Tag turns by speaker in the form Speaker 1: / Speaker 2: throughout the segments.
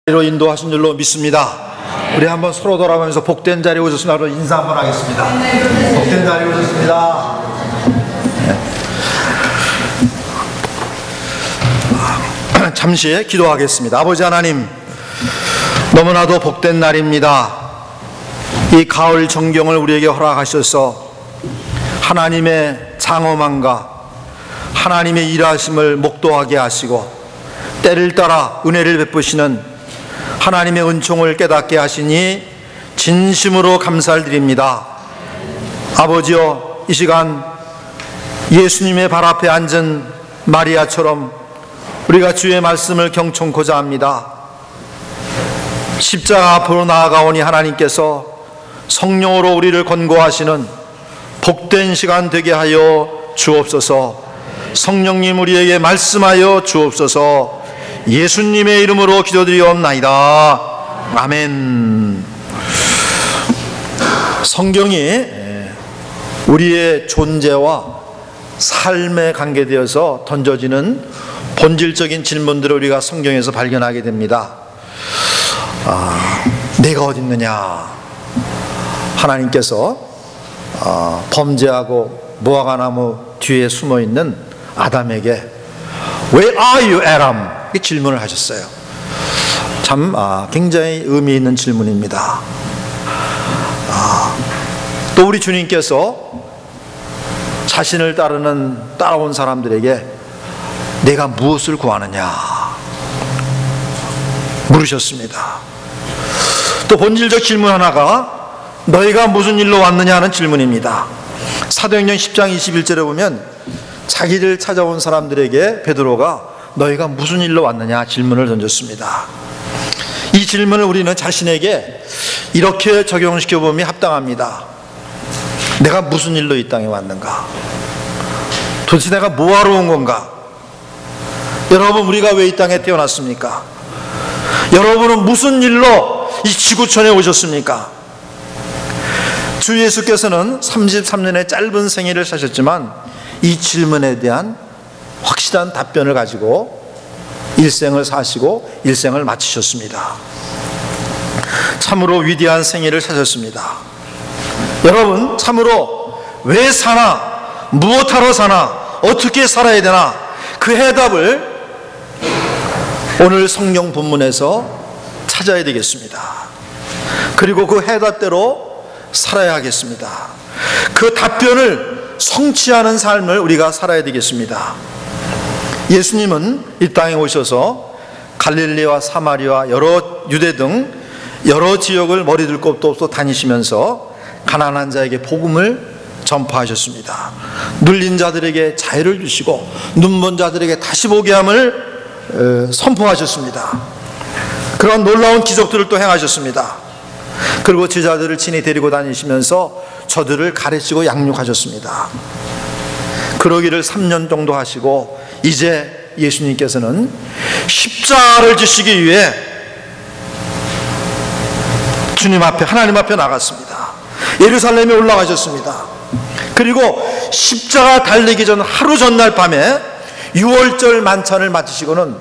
Speaker 1: 로 인도하신 줄로 믿습니다. 우리 한번 서로 돌아가면서 복된 자리에 오셨습니다. 인사 한번 하겠습니다. 복된 자리에 오셨습니다. 잠시 기도하겠습니다. 아버지 하나님, 너무나도 복된 날입니다. 이 가을 정경을 우리에게 허락하셔서 하나님의 장엄함과 하나님의 일하심을 목도하게 하시고 때를 따라 은혜를 베푸시는 하나님의 은총을 깨닫게 하시니 진심으로 감사를 드립니다. 아버지여, 이 시간 예수님의 발 앞에 앉은 마리아처럼 우리가 주의 말씀을 경청코자 합니다. 십자가 앞으로 나아가오니 하나님께서 성령으로 우리를 권고하시는 복된 시간 되게 하여 주옵소서. 성령님, 우리에게 말씀하여 주옵소서. 예수님의 이름으로 기도드리옵나이다. 아멘. 성경이 우리의 존재와 삶에 관계되어서 던져지는 본질적인 질문들을 우리가 성경에서 발견하게 됩니다. 내가 어디 있느냐? 하나님께서 범죄하고 무화과나무 뒤에 숨어있는 아담에게 Where are you, Adam? 이렇게 질문을 하셨어요. 참 굉장히 의미 있는 질문입니다. 또 우리 주님께서 자신을 따라온 사람들에게 내가 무엇을 구하느냐 물으셨습니다. 또 본질적 질문 하나가 너희가 무슨 일로 왔느냐 하는 질문입니다. 사도행전 10장 21절에 보면 자기를 찾아온 사람들에게 베드로가 너희가 무슨 일로 왔느냐 질문을 던졌습니다. 이 질문을 우리는 자신에게 이렇게 적용시켜 보면 합당합니다. 내가 무슨 일로 이 땅에 왔는가? 도대체 내가 뭐하러 온 건가? 여러분, 우리가 왜 이 땅에 태어났습니까? 여러분은 무슨 일로 이 지구촌에 오셨습니까? 주 예수께서는 33년의 짧은 생애를 사셨지만 이 질문에 대한 확실한 답변을 가지고 일생을 사시고 일생을 마치셨습니다. 참으로 위대한 생애를 사셨습니다. 여러분, 참으로 왜 사나, 무엇하러 사나, 어떻게 살아야 되나, 그 해답을 오늘 성경 본문에서 찾아야 되겠습니다. 그리고 그 해답대로 살아야 하겠습니다. 그 답변을 성취하는 삶을 우리가 살아야 되겠습니다. 예수님은 이 땅에 오셔서 갈릴리와 사마리아, 유대 등 여러 지역을 머리둘 곳도 없어 다니시면서 가난한 자에게 복음을 전파하셨습니다. 눌린 자들에게 자유를 주시고 눈먼 자들에게 다시 보게 함을 선포하셨습니다. 그런 놀라운 기적들을 또 행하셨습니다. 그리고 제자들을 친히 데리고 다니시면서 저들을 가르치고 양육하셨습니다. 그러기를 3년 정도 하시고 이제 예수님께서는 십자가를 지시기 위해 주님 앞에, 하나님 앞에 나갔습니다. 예루살렘에 올라가셨습니다. 그리고 십자가 달리기 전 하루 전날 밤에 유월절 만찬을 마치시고는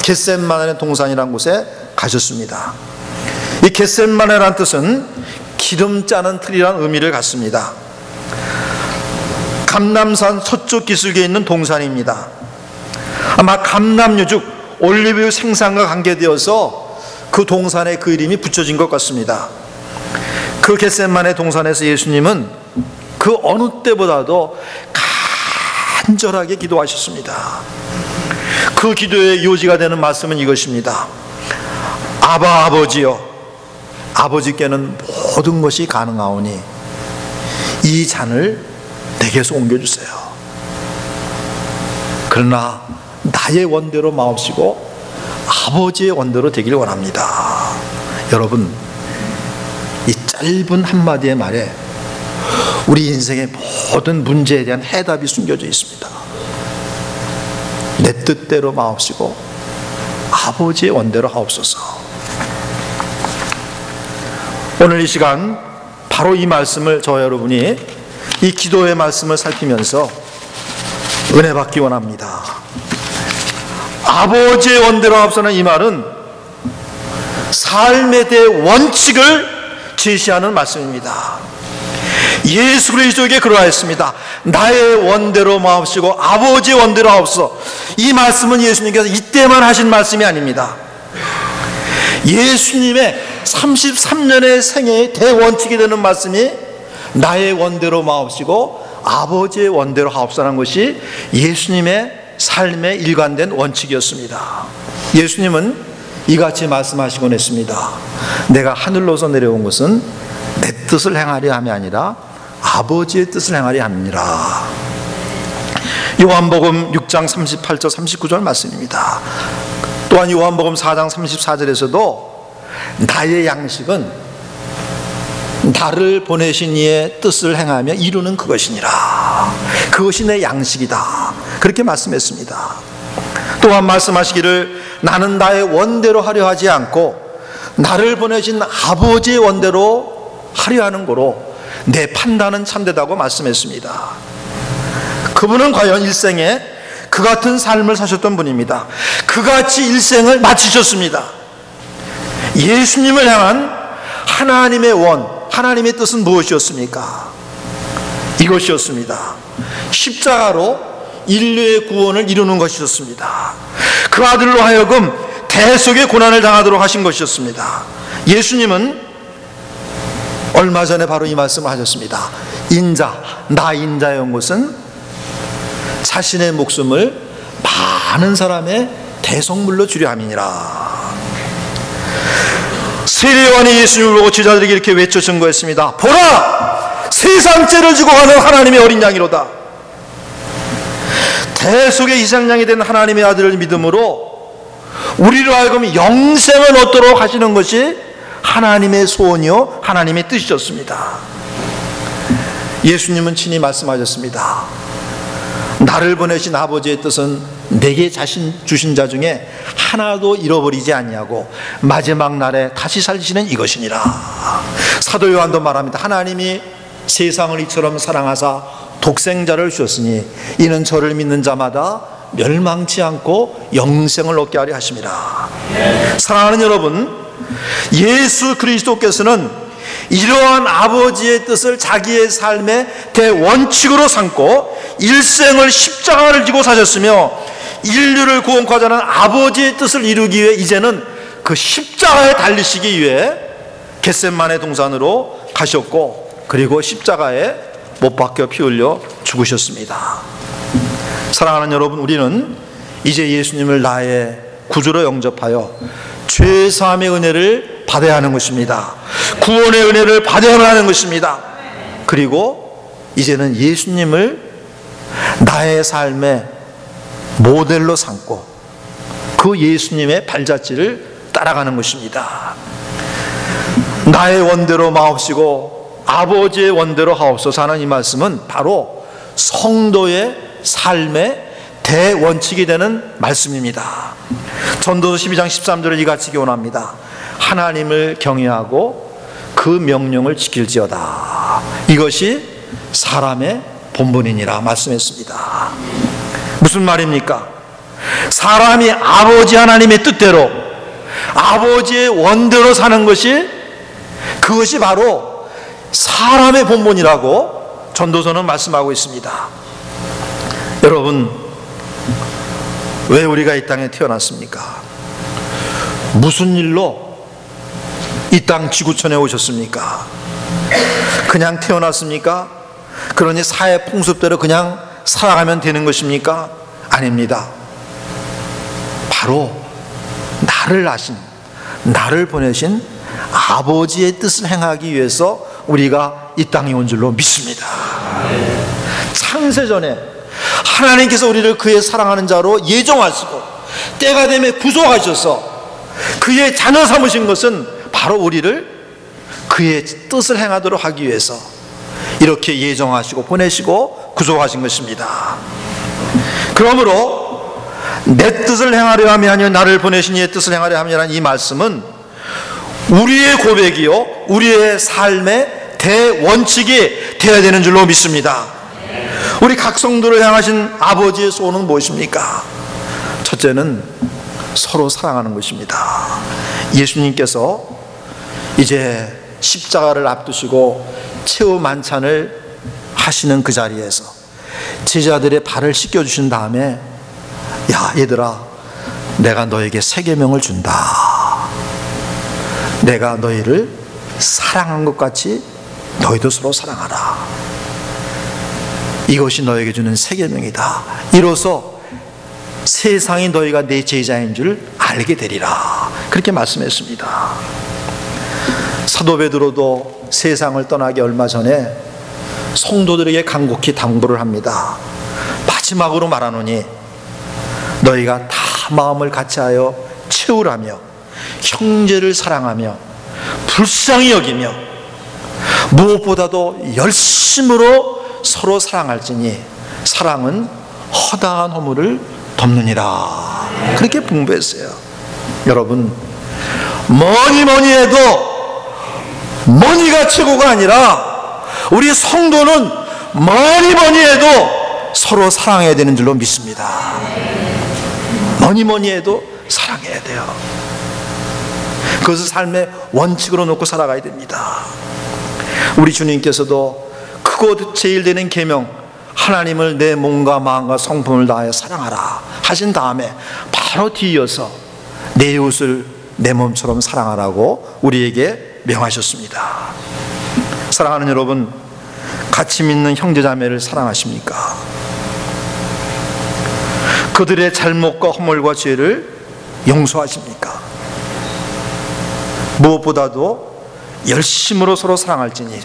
Speaker 1: 겟셋마네 동산이라는 곳에 가셨습니다. 이 겟셋마네라는 뜻은 기름 짜는 틀이라는 의미를 갖습니다. 감람산 서쪽 기슭에 있는 동산입니다. 아마 감람류 즉 올리브유 생산과 관계되어서 그 동산에 그 이름이 붙여진 것 같습니다. 그 겟셋마네 동산에서 예수님은 그 어느 때보다도 간절하게 기도하셨습니다. 그 기도의 요지가 되는 말씀은 이것입니다. 아바, 아버지여, 아버지께는 모든 것이 가능하오니 이 잔을 내게서 옮겨주세요. 그러나 나의 원대로 마옵시고 아버지의 원대로 되길 원합니다. 여러분, 이 짧은 한마디의 말에 우리 인생의 모든 문제에 대한 해답이 숨겨져 있습니다. 내 뜻대로 마옵시고 아버지의 원대로 하옵소서. 오늘 이 시간 바로 이 말씀을 저와 여러분이 이 기도의 말씀을 살피면서 은혜 받기 원합니다. 아버지의 원대로 하옵소서는 이 말은 삶의 대원칙을 제시하는 말씀입니다. 예수 그리스도에게 그러하였습니다. 나의 원대로 마옵시고 아버지의 원대로 하옵소서. 이 말씀은 예수님께서 이때만 하신 말씀이 아닙니다. 예수님의 33년의 생애의 대원칙이 되는 말씀이 나의 원대로 마옵시고 아버지의 원대로 하옵소서라는 것이 예수님의 삶에 일관된 원칙이었습니다. 예수님은 이같이 말씀하시곤 했습니다. 내가 하늘로서 내려온 것은 내 뜻을 행하려 함이 아니라 아버지의 뜻을 행하려 함이니라. 요한복음 6장 38절 39절 말씀입니다. 또한 요한복음 4장 34절에서도 나의 양식은 나를 보내신 이의 뜻을 행하며 이루는 그것이니라. 그것이 내 양식이다. 그렇게 말씀했습니다. 또한 말씀하시기를 나는 나의 원대로 하려 하지 않고 나를 보내신 아버지의 원대로 하려 하는 거로 내 판단은 참되다고 말씀했습니다. 그분은 과연 일생에 그 같은 삶을 사셨던 분입니다. 그같이 일생을 마치셨습니다. 예수님을 향한 하나님의 원, 하나님의 뜻은 무엇이었습니까? 이것이었습니다. 십자가로 인류의 구원을 이루는 것이었습니다. 그 아들로 하여금 대속의 고난을 당하도록 하신 것이었습니다. 예수님은 얼마 전에 바로 이 말씀을 하셨습니다. 인자, 나 인자의 온 것은 자신의 목숨을 많은 사람의 대속물로 주려 함이니라. 세례요한이 예수님을 보고 제자들에게 이렇게 외쳐 증거했습니다. 보라! 세상 죄를 지고 가는 하나님의 어린 양이로다. 대속의 희생양이 된 하나님의 아들을 믿음으로 우리로 하여금 영생을 얻도록 하시는 것이 하나님의 소원이요 하나님의 뜻이었습니다. 예수님은 친히 말씀하셨습니다. 나를 보내신 아버지의 뜻은 내게 자신 주신 자 중에 하나도 잃어버리지 아니하고 마지막 날에 다시 살리시는 이것이니라. 사도 요한도 말합니다. 하나님이 세상을 이처럼 사랑하사 독생자를 주셨으니 이는 저를 믿는 자마다 멸망치 않고 영생을 얻게 하려 하심이라. 사랑하는 여러분, 예수 그리스도께서는 이러한 아버지의 뜻을 자기의 삶의 대원칙으로 삼고 일생을 십자가를 지고 사셨으며 인류를 구원하고자 하는 아버지의 뜻을 이루기 위해 이제는 그 십자가에 달리시기 위해 겟세마네 동산으로 가셨고 그리고 십자가에 못 박혀 피 흘려 죽으셨습니다. 사랑하는 여러분, 우리는 이제 예수님을 나의 구주로 영접하여 죄사함의 은혜를 받아야 하는 것입니다. 구원의 은혜를 받아야 하는 것입니다. 그리고 이제는 예수님을 나의 삶의 모델로 삼고 그 예수님의 발자취를 따라가는 것입니다. 나의 원대로 마옵시고 아버지의 원대로 하옵소서 하는 이 말씀은 바로 성도의 삶의 대원칙이 되는 말씀입니다. 전도서 12장 13절을 이같이 기원합니다. 하나님을 경외하고 그 명령을 지킬지어다. 이것이 사람의 본분이니라 말씀했습니다. 무슨 말입니까? 사람이 아버지 하나님의 뜻대로 아버지의 원대로 사는 것이 그것이 바로 사람의 본분이라고 전도서는 말씀하고 있습니다. 여러분, 왜 우리가 이 땅에 태어났습니까? 무슨 일로 이 땅 지구촌에 오셨습니까? 그냥 태어났습니까? 그러니 사회 풍습대로 그냥 살아가면 되는 것입니까? 아닙니다. 바로 나를 아신, 나를 보내신 아버지의 뜻을 행하기 위해서 우리가 이 땅에 온 줄로 믿습니다. 창세전에 하나님께서 우리를 그의 사랑하는 자로 예정하시고 때가 되면 구속하셔서 그의 자녀 삼으신 것은 바로 우리를 그의 뜻을 행하도록 하기 위해서 이렇게 예정하시고 보내시고 구속하신 것입니다. 그러므로 내 뜻을 행하려 함이 아니요 나를 보내신 이의 뜻을 행하려 함이라는 이 말씀은 우리의 고백이요 우리의 삶의 대원칙이 되어야 되는 줄로 믿습니다. 우리 각 성도를 향하신 아버지의 소원은 무엇입니까? 첫째는 서로 사랑하는 것입니다. 예수님께서 이제 십자가를 앞두시고 최후 만찬을 하시는 그 자리에서 제자들의 발을 씻겨주신 다음에, 야 얘들아, 내가 너에게 새 계명을 준다. 내가 너희를 사랑한 것 같이 너희도 서로 사랑하라. 이것이 너에게 주는 새 계명이다. 이로써 세상이 너희가 내 제자인 줄 알게 되리라. 그렇게 말씀했습니다. 사도 베드로도 세상을 떠나기 얼마 전에 성도들에게 간곡히 당부를 합니다. 마지막으로 말하노니 너희가 다 마음을 같이하여 채우라며 형제를 사랑하며 불쌍히 여기며 무엇보다도 열심으로 서로 사랑할지니 사랑은 허다한 허물을 덮느니라. 그렇게 분부했어요. 여러분, 뭐니 해도 뭐니가 최고가 아니라 우리 성도는 뭐니 해도 서로 사랑해야 되는 줄로 믿습니다. 뭐니 해도 사랑해야 돼요. 그것을 삶의 원칙으로 놓고 살아가야 됩니다. 우리 주님께서도 크고 제일 되는 계명, 하나님을 내 몸과 마음과 성품을 다하여 사랑하라 하신 다음에 바로 뒤이어서 내 이웃을 내 몸처럼 사랑하라고 우리에게 명하셨습니다. 사랑하는 여러분, 같이 믿는 형제자매를 사랑하십니까? 그들의 잘못과 허물과 죄를 용서하십니까? 무엇보다도 열심으로 서로 사랑할지니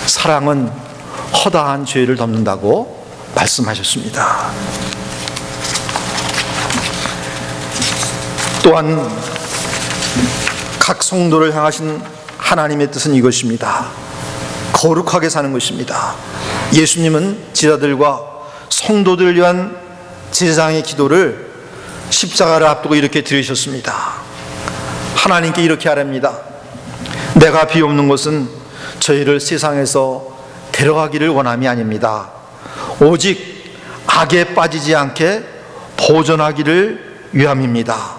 Speaker 1: 사랑은 허다한 죄를 덮는다고 말씀하셨습니다. 또한 각 성도를 향하신 하나님의 뜻은 이것입니다. 거룩하게 사는 것입니다. 예수님은 제자들과 성도들을 위한 제사장의 기도를 십자가를 앞두고 이렇게 드리셨습니다. 하나님께 이렇게 하랍니다. 내가 비옵는 것은 저희를 세상에서 데려가기를 원함이 아닙니다. 오직 악에 빠지지 않게 보존하기를 위함입니다.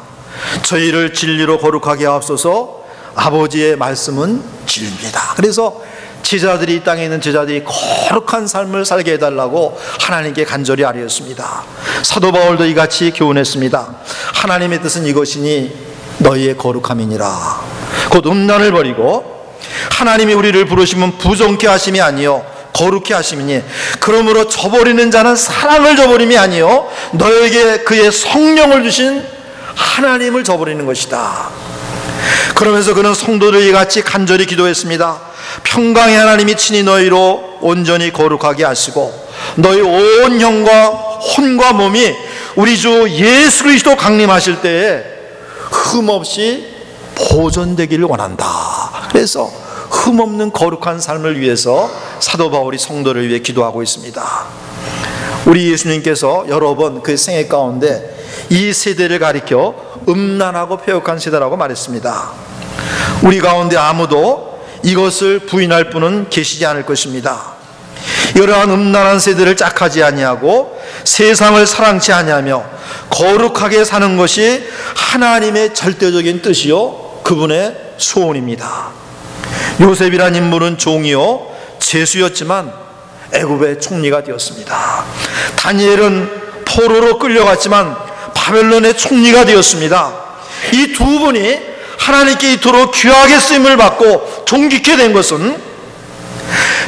Speaker 1: 저희를 진리로 거룩하게 하옵소서. 아버지의 말씀은 진리입니다. 그래서 제자들이, 이 땅에 있는 제자들이 거룩한 삶을 살게 해달라고 하나님께 간절히 아뢰었습니다. 사도 바울도 이같이 교훈했습니다. 하나님의 뜻은 이것이니 너희의 거룩함이니라. 곧 음란을 버리고 하나님이 우리를 부르시면 부정케 하심이 아니요 거룩케 하심이니 그러므로 저버리는 자는 사랑을 저버림이 아니요 너에게 그의 성령을 주신 하나님을 저버리는 것이다. 그러면서 그는 성도들이 같이 간절히 기도했습니다. 평강의 하나님이 친히 너희로 온전히 거룩하게 하시고 너희 온 영과 혼과 몸이 우리 주 예수 그리스도 강림하실 때에 흠없이 보존되기를 원한다. 그래서 흠없는 거룩한 삶을 위해서 사도 바울이 성도를 위해 기도하고 있습니다. 우리 예수님께서 여러 번 그 생애 가운데 이 세대를 가리켜 음란하고 폐역한 세대라고 말했습니다. 우리 가운데 아무도 이것을 부인할 분은 계시지 않을 것입니다. 이러한 음란한 세대를 짝하지 아니하고 세상을 사랑치 아니하며 거룩하게 사는 것이 하나님의 절대적인 뜻이요 그분의 소원입니다. 요셉이란 인물은 종이요 죄수였지만 애굽의 총리가 되었습니다. 다니엘은 포로로 끌려갔지만 바벨론의 총리가 되었습니다. 이 두 분이 하나님께 이토록 귀하게 쓰임을 받고 존귀케 된 것은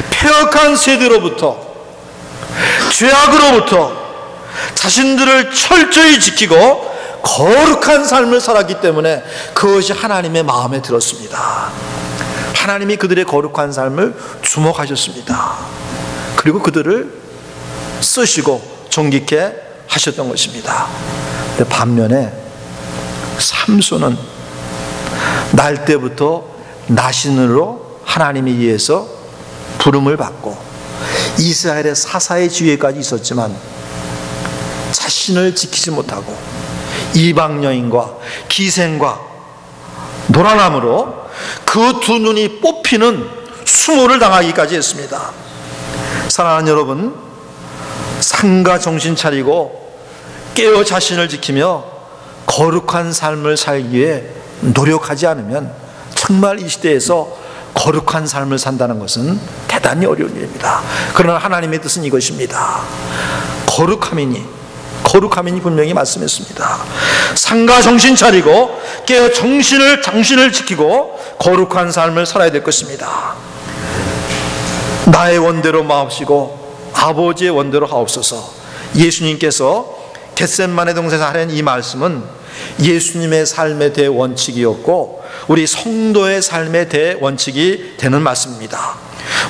Speaker 1: 폐역한 세대로부터, 죄악으로부터 자신들을 철저히 지키고 거룩한 삶을 살았기 때문에 그것이 하나님의 마음에 들었습니다. 하나님이 그들의 거룩한 삶을 주목하셨습니다. 그리고 그들을 쓰시고 존귀케 하셨던 것입니다. 근데 반면에 삼손은 날 때부터 나신으로 하나님에 의해서 부름을 받고 이스라엘의 사사의 지위까지 있었지만 자신을 지키지 못하고 이방 여인과 기생과 노란함으로 그 두 눈이 뽑히는 수모를 당하기까지 했습니다. 사랑하는 여러분, 상가 정신 차리고 깨어 자신을 지키며 거룩한 삶을 살기 위해 노력하지 않으면 정말 이 시대에서 거룩한 삶을 산다는 것은 대단히 어려운 일입니다. 그러나 하나님의 뜻은 이것입니다. 거룩함이니 분명히 말씀했습니다. 상가 정신 차리고 깨어 정신을 지키고 거룩한 삶을 살아야 될 것입니다. 나의 원대로 마옵시고 아버지의 원대로 하옵소서. 예수님께서 겟셋마네 동산에서 하는 이 말씀은 예수님의 삶의 대원칙이었고 우리 성도의 삶의 대원칙이 되는 말씀입니다.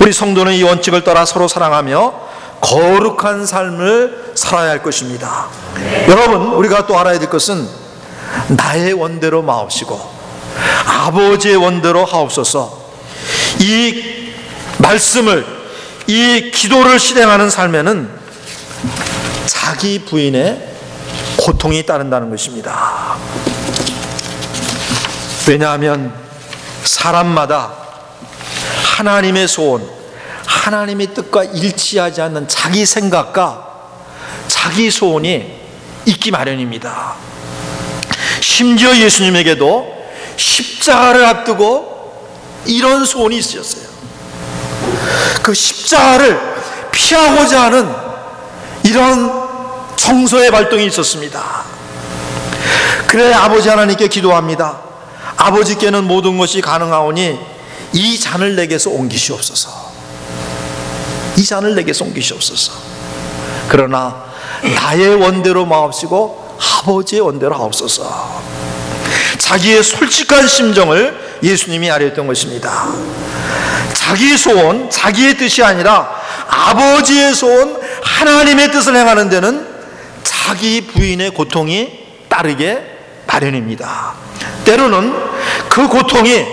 Speaker 1: 우리 성도는 이 원칙을 따라 서로 사랑하며 거룩한 삶을 살아야 할 것입니다. 여러분, 우리가 또 알아야 될 것은 나의 원대로 마옵시고 아버지의 원대로 하옵소서. 이 말씀을, 이 기도를 실행하는 삶에는 자기 부인의 고통이 따른다는 것입니다. 왜냐하면 사람마다 하나님의 소원, 하나님의 뜻과 일치하지 않는 자기 생각과 자기 소원이 있기 마련입니다. 심지어 예수님에게도 십자가를 앞두고 이런 소원이 있으셨어요. 그 십자가를 피하고자 하는 이런 정서의 발동이 있었습니다. 그래 아버지 하나님께 기도합니다. 아버지께는 모든 것이 가능하오니 이 잔을 내게서 옮기시옵소서. 이 잔을 내게서 옮기시옵소서. 그러나 나의 원대로 마옵시고 아버지의 원대로 하옵소서. 자기의 솔직한 심정을 예수님이 알렸던 것입니다. 자기 소원, 자기의 뜻이 아니라 아버지의 소원, 하나님의 뜻을 행하는 데는 자기 부인의 고통이 따르게 마련입니다. 때로는 그 고통이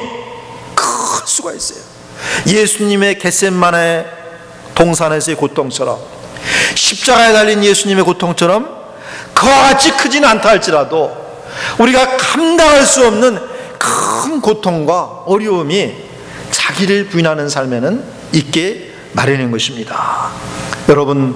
Speaker 1: 클 수가 있어요. 예수님의 겟셋마네 동산에서의 고통처럼, 십자가에 달린 예수님의 고통처럼 그와 같이 크지는 않다 할지라도 우리가 감당할 수 없는 큰 고통과 어려움이 자기를 부인하는 삶에는 있게 마련인 것입니다. 여러분,